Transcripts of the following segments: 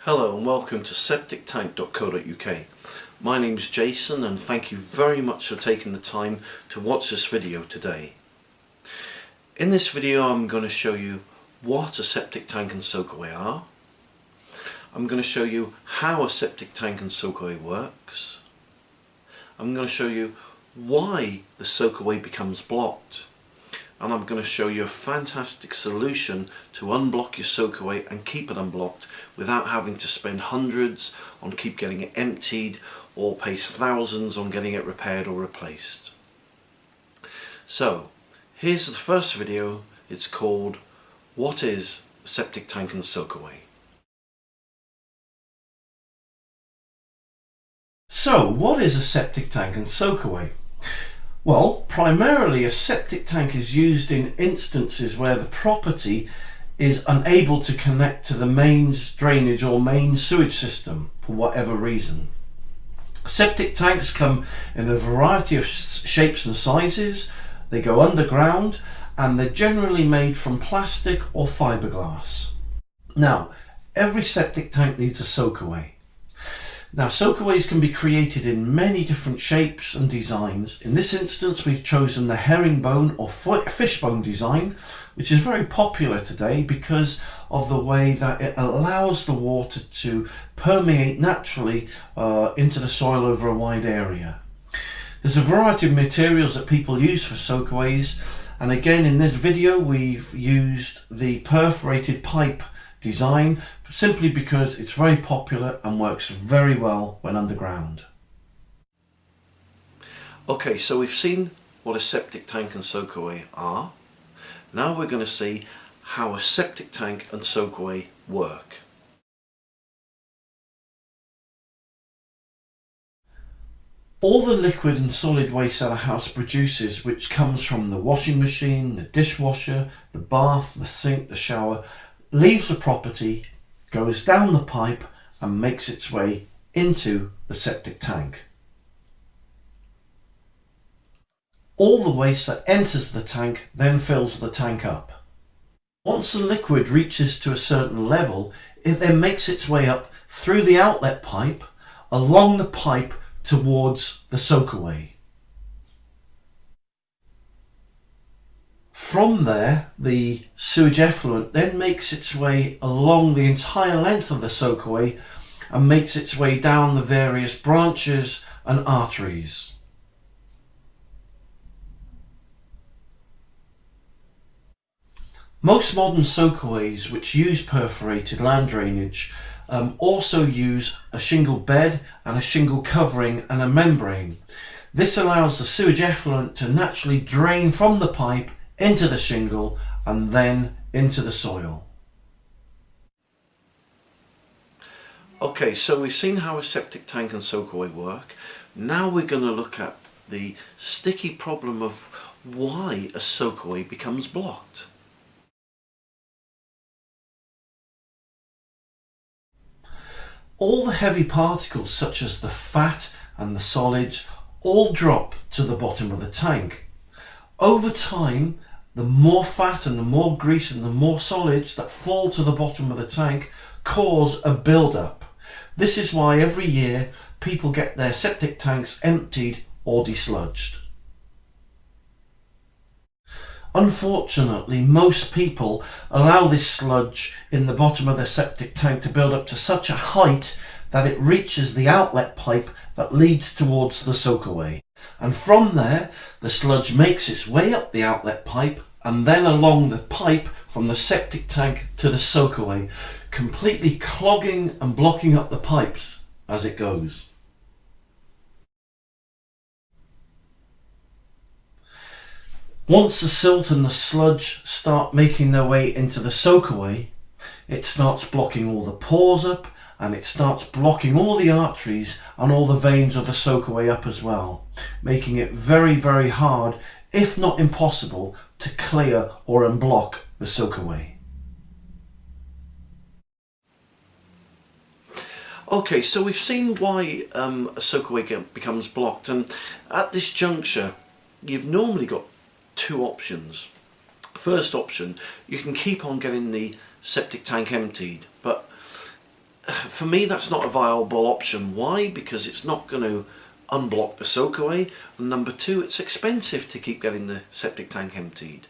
Hello and welcome to septictank.co.uk. My name is Jason and thank you very much for taking the time to watch this video today. In this video I'm going to show you what a septic tank and soakaway are. I'm going to show you how a septic tank and soakaway works. I'm going to show you why the soakaway becomes blocked. And I'm going to show you a fantastic solution to unblock your soakaway and keep it unblocked without having to spend hundreds on keep getting it emptied or pay thousands on getting it repaired or replaced. So here's the first video. It's called What is a Septic Tank and Soakaway? So what is a septic tank and soakaway? Well, primarily a septic tank is used in instances where the property is unable to connect to the mains drainage or main sewage system for whatever reason. Septic tanks come in a variety of shapes and sizes. They go underground and they're generally made from plastic or fiberglass. Now, every septic tank needs a soakaway. Now, soakaways can be created in many different shapes and designs. In this instance, we've chosen the herringbone or fishbone design, which is very popular today because of the way that it allows the water to permeate naturally into the soil over a wide area. There's a variety of materials that people use for soakaways, and again in this video we've used the perforated pipe design simply because it's very popular and works very well when underground. Okay, so we've seen what a septic tank and soakaway are. Now we're going to see how a septic tank and soakaway work. All the liquid and solid waste that a house produces, which comes from the washing machine, the dishwasher, the bath, the sink, the shower, leaves the property, goes down the pipe and makes its way into the septic tank. All the waste that enters the tank then fills the tank up. Once the liquid reaches to a certain level, it then makes its way up through the outlet pipe, along the pipe towards the soakaway. From there, the sewage effluent then makes its way along the entire length of the soakaway and makes its way down the various branches and arteries. Most modern soakaways which use perforated land drainage also use a shingle bed and a shingle covering and a membrane. This allows the sewage effluent to naturally drain from the pipe into the shingle and then into the soil. Okay, so we've seen how a septic tank and soakaway work. Now we're going to look at the sticky problem of why a soakaway becomes blocked. All the heavy particles such as the fat and the solids all drop to the bottom of the tank. Over time, the more fat and the more grease and the more solids that fall to the bottom of the tank cause a build-up. This is why every year people get their septic tanks emptied or desludged. Unfortunately, most people allow this sludge in the bottom of their septic tank to build up to such a height that it reaches the outlet pipe that leads towards the soakaway. And from there, the sludge makes its way up the outlet pipe and then along the pipe from the septic tank to the soakaway, completely clogging and blocking up the pipes as it goes. Once the silt and the sludge start making their way into the soakaway, it starts blocking all the pores up and it starts blocking all the arteries and all the veins of the soakaway up as well, making it very, very hard, if not impossible, to clear or unblock the soakaway. Okay, so we've seen why a soakaway becomes blocked, and at this juncture you've normally got two options. First option, you can keep on getting the septic tank emptied, but for me, that's not a viable option. Why? Because it's not going to unblock the soakaway, and number two, it's expensive to keep getting the septic tank emptied.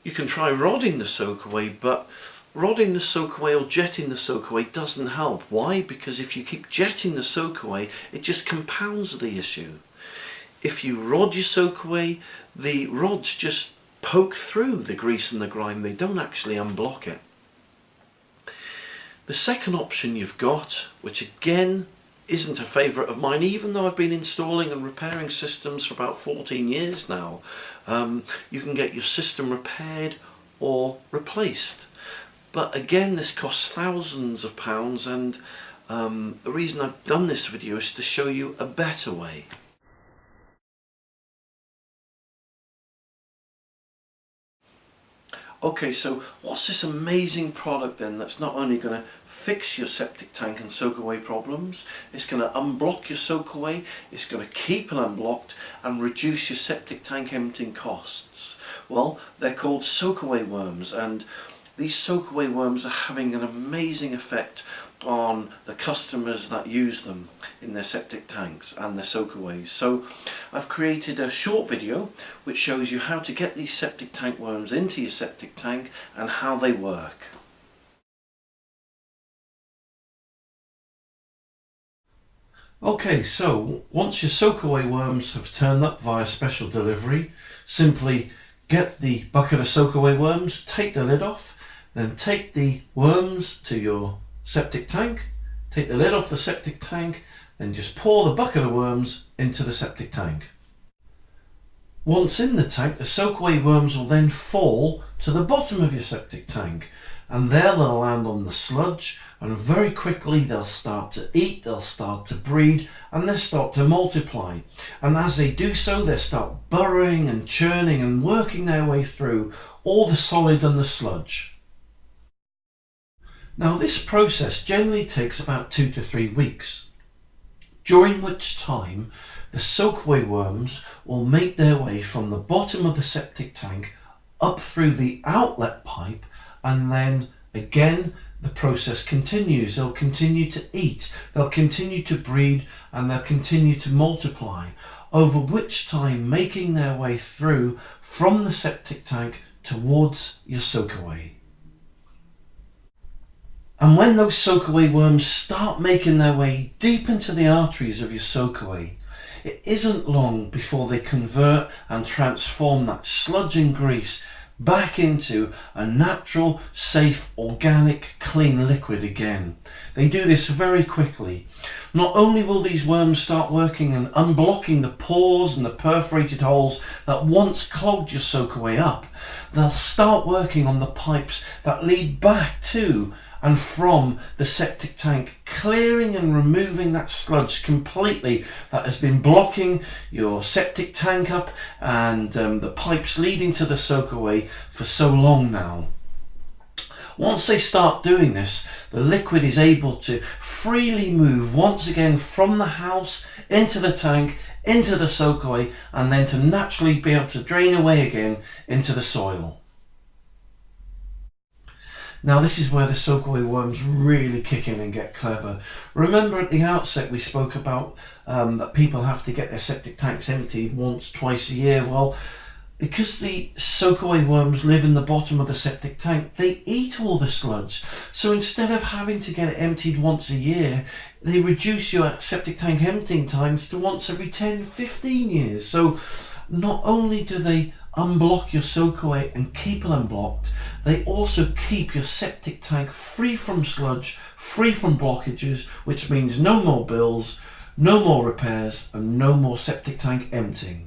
You can try rodding the soakaway, but rodding the soakaway or jetting the soakaway doesn't help. Why? Because if you keep jetting the soakaway, it just compounds the issue. If you rod your soakaway, the rods just poke through the grease and the grime. They don't actually unblock it. The second option you've got, which again isn't a favourite of mine, even though I've been installing and repairing systems for about 14 years now, you can get your system repaired or replaced. But again, this costs thousands of pounds, and the reason I've done this video is to show you a better way. Okay, so what's this amazing product then that's not only going to fix your septic tank and soakaway problems, it's going to unblock your soakaway, it's going to keep it unblocked and reduce your septic tank emptying costs? Well, they're called soakaway worms, and these soakaway worms are having an amazing effect on the customers that use them in their septic tanks and their soakaways. So I've created a short video which shows you how to get these septic tank worms into your septic tank and how they work. Okay, so once your soakaway worms have turned up via special delivery, simply get the bucket of soakaway worms, take the lid off, then take the worms to your septic tank, take the lid off the septic tank, then just pour the bucket of worms into the septic tank. Once in the tank, the soakaway worms will then fall to the bottom of your septic tank, and there they'll land on the sludge, and very quickly they'll start to eat, they'll start to breed, and they'll start to multiply. And as they do so, they'll start burrowing and churning and working their way through all the solid and the sludge. Now this process generally takes about 2 to 3 weeks, during which time the soakaway worms will make their way from the bottom of the septic tank up through the outlet pipe, and then again the process continues. They'll continue to eat, they'll continue to breed, and they'll continue to multiply, over which time making their way through from the septic tank towards your soakaway. And when those soakaway worms start making their way deep into the arteries of your soakaway, it isn't long before they convert and transform that sludge and grease back into a natural, safe, organic, clean liquid again. They do this very quickly. Not only will these worms start working and unblocking the pores and the perforated holes that once clogged your soakaway up, they'll start working on the pipes that lead back to and from the septic tank, clearing and removing that sludge completely that has been blocking your septic tank up and the pipes leading to the soakaway for so long now. Once they start doing this, the liquid is able to freely move once again from the house into the tank, into the soakaway, and then to naturally be able to drain away again into the soil. Now this is where the soakaway worms really kick in and get clever. Remember at the outset we spoke about that people have to get their septic tanks emptied once, twice a year. Well, because the soakaway worms live in the bottom of the septic tank, they eat all the sludge. So instead of having to get it emptied once a year, they reduce your septic tank emptying times to once every 10, 15 years. So not only do they unblock your soakaway and keep it unblocked, they also keep your septic tank free from sludge, free from blockages, which means no more bills, no more repairs, and no more septic tank emptying.